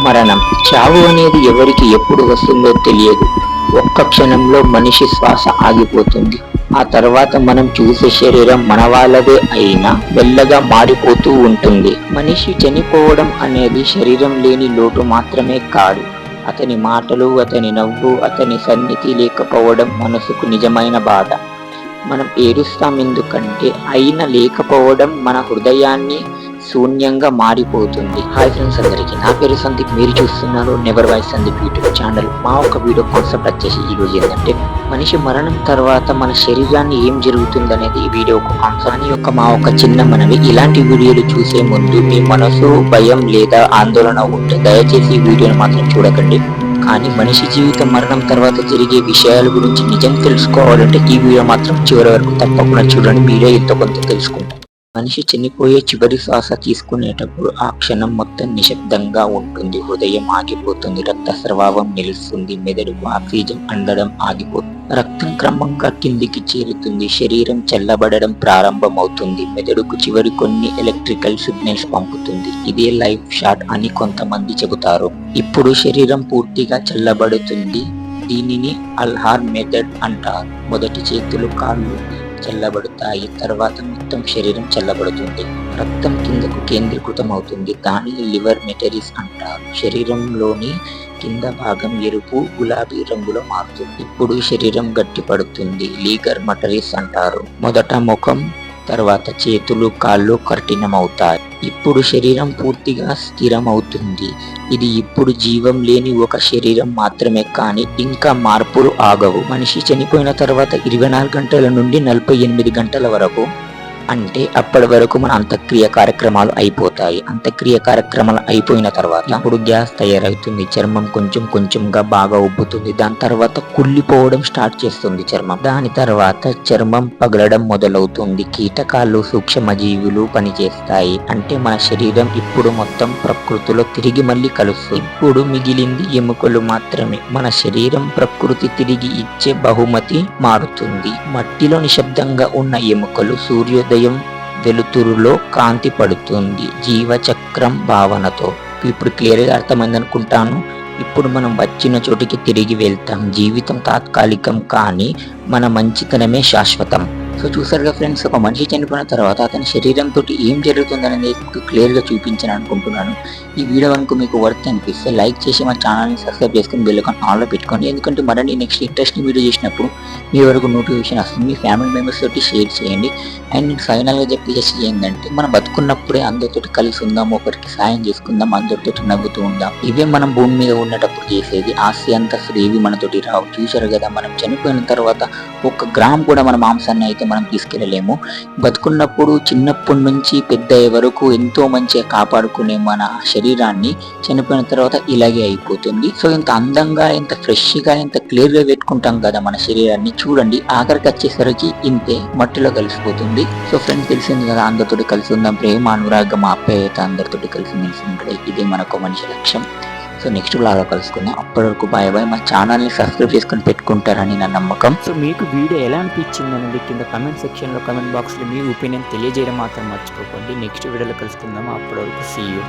మరణం. చావు అనేది ఎవరికి ఎప్పుడు వస్తుందో తెలియదు. ఒక్క క్షణంలో మనిషి శ్వాస ఆగిపోతుంది. ఆ తర్వాత మనం చూసే శరీరం మన వాళ్ళదే అయినా మెల్లగా మారిపోతూ ఉంటుంది. మనిషి చనిపోవడం అనేది శరీరం లేని లోటు మాత్రమే కాదు. అతని మాటలు, అతని నవ్వు, అతని సన్నిధి లేకపోవడం మనసుకు నిజమైన బాధ. మనం ఏడుస్తాం ఎందుకంటే అయిన లేకపోవడం మన హృదయాన్ని శూన్యంగా మారిపోతుంది. హాయ్ ఫ్రెండ్స్ అందరికీ, నా పేరు సందీప్. మీరు చూస్తున్నారు never voice Sandeep YouTube channel. మా ఒక వీడియో కాన్సెప్ట్ వచ్చేసి ఈరోజు ఏంటంటే మనిషి మరణం తర్వాత మన శరీరాన్ని ఏం జరుగుతుంది అనేది ఈ వీడియో ఒక కాన్సెప్ట్. మా ఒక చిన్న మనవి, ఇలాంటి వీడియోలు చూసే ముందు మీ మనసు భయం లేదా ఆందోళన ఉంటే దయచేసి ఈ వీడియోని మాత్రం చూడకండి. కానీ మనిషి జీవితం మరణం తర్వాత జరిగే విషయాల గురించి నిజం తెలుసుకోవాలంటే ఈ వీడియో మాత్రం చివరి వరకు తప్పకుండా చూడండి. మీరే ఎంతో కొంత తెలుసుకుంటారు. మనిషి చనిపోయే చివరి శ్వాస తీసుకునేటప్పుడు ఆ క్షణం మొత్తం నిశ్శబ్దంగా ఉంటుంది. హృదయం ఆగిపోతుంది, రక్తస్రావం నిలుస్తుంది, మెదడుకు ఆక్సిజన్ అందడం ఆగిపోతుంది, రక్తం క్రమంగా కిందికి చేరుతుంది, శరీరం చల్లబడడం ప్రారంభమవుతుంది, మెదడుకు చివరి కొన్ని ఎలక్ట్రికల్ సిగ్నల్స్ పంపుతుంది. ఇదే లైఫ్ షాట్ అని కొంతమంది చెబుతారు. ఇప్పుడు శరీరం పూర్తిగా చల్లబడుతుంది. దీనిని అల్హార్ మెథడ్ అంటారు. మొదటి చేతులు, కాళ్ళు చల్లబడతాయి, తర్వాత మొత్తం శరీరం చల్లబడుతుంది. రక్తం కిందకు కేంద్రీకృతం అవుతుంది. దానిని లివర్ మెటరీస్ అంటారు. శరీరంలోని కింద భాగం ఎరుపు, గులాబీ రంగులో మారుతుంది. ఇప్పుడు శరీరం గట్టిపడుతుంది. లీగర్ మటరీస్ అంటారు. మొదట ముఖం, తర్వాత చేతులు, కాళ్ళు కఠినమవుతాయి. ఇప్పుడు శరీరం పూర్తిగా స్థిరమవుతుంది. ఇది ఇప్పుడు జీవం లేని ఒక శరీరం మాత్రమే, కానీ ఇంకా మార్పులు ఆగవు. మనిషి చనిపోయిన తర్వాత 24 గంటల నుండి 48 గంటల వరకు, అంటే అప్పటి వరకు మన అంత్యక్రియ కార్యక్రమాలు అయిపోతాయి. అంత్యక్రియ కార్యక్రమాలు అయిపోయిన తర్వాత ఇప్పుడు గ్యాస్ తయారవుతుంది. చర్మం కొంచెం కొంచెంగా బాగా ఉబ్బుతుంది. దాని తర్వాత కుళ్ళిపోవడం స్టార్ట్ చేస్తుంది చర్మం. దాని తర్వాత చర్మం పగలడం మొదలవుతుంది. కీటకాలు, సూక్ష్మజీవులు పనిచేస్తాయి. అంటే మన శరీరం ఇప్పుడు మొత్తం ప్రకృతిలో తిరిగి మళ్ళీ కలుస్తుంది. ఇప్పుడు మిగిలింది ఎముకలు మాత్రమే. మన శరీరం ప్రకృతి తిరిగి ఇచ్చే బహుమతి మారుతుంది. మట్టిలో నిశ్శబ్దంగా ఉన్న ఎముకలు సూర్యోదయం వెలుతురులో కాంతి పడుతుంది. జీవచక్రం భావనతో ఇప్పుడు క్లియర్గా అర్థమైంది అనుకుంటాను. ఇప్పుడు మనం వచ్చిన చోటికి తిరిగి వెళ్తాం. జీవితం తాత్కాలికం, కానీ మన మంచితనమే శాశ్వతం. సో చూసారుగా ఫ్రెండ్స్, ఒక మనిషి చనిపోయిన తర్వాత అతని శరీరంతో ఏం జరుగుతుందనేది క్లియర్గా చూపించాను అనుకుంటున్నాను. ఈ వీడియో కనుక మీకు వర్త్ అనిపిస్తే లైక్ చేసి మా ఛానల్ని సబ్స్క్రైబ్ చేసుకుని బెల్ ఐకాన్ ఆన్లో పెట్టుకోండి. ఎందుకంటే మరిన్ని నెక్స్ట్ ఇంట్రెస్టింగ్ వీడియో చేసినప్పుడు మీ వరకు నోటిఫికేషన్ వస్తుంది. మీ ఫ్యామిలీ మెంబర్స్ తోటి షేర్ చేయండి. అండ్ నేను ఫైనల్గా చెప్పేసి ఏంటంటే, మనం బతుకున్నప్పుడే అందరితో కలిసి ఉందాం, ఒకరికి సాయం చేసుకుందాం, అందరితో నవ్వుతూ ఉందాం. ఇవే మనం భూమి మీద ఉన్నప్పుడు చేసేది. ఆస్తి అంతస్తులు ఏవి మనతోటి రావు. చూసారు కదా, మనం చనిపోయిన తర్వాత 1 గ్రామ్ కూడా మన మాంసాన్ని అయితే మనం తీసుకెళ్ళలేము. బతుకున్నప్పుడు చిన్నప్పటి నుంచి పెద్ద వరకు ఎంతో మంచిగా కాపాడుకునే మన శరీరాన్ని చనిపోయిన తర్వాత ఇలాగే అయిపోతుంది. సో ఇంత అందంగా, ఎంత ఫ్రెష్గా, ఎంత క్లియర్గా పెట్టుకుంటాం కదా మన శరీరాన్ని. చూడండి, ఆఖరికి వచ్చేసరికి ఇంతే మట్టిలో కలిసిపోతుంది. సో ఫ్రెండ్స్, తెలిసింది కదా, అందరితో కలిసి ఉందాం. ప్రేమ, అనురాగం, ఆప్యాయత, అందరితో కలిసి మెలిసి ఉంటాయి. ఇదే మనకు మనిషి లక్ష్యం. సో నెక్స్ట్ బ్లాగ్లో కలుసుకుందాం. అప్పటి వరకు బాయ్ బాయ్. మా ఛానల్ని సబ్స్క్రైబ్ చేసుకొని పెట్టుకుంటారని నా నమ్మకం. సో మీకు వీడియో ఎలా అనిపించింది అనేది కింద కమెంట్ సెక్షన్లో, కమెంట్ బాక్స్లో మీ ఒపీనియన్ తెలియజేయడం మాత్రం మర్చిపోకండి. నెక్స్ట్ వీడియోలో కలుసుకుందాం. అప్పటి వరకు సీ యూ.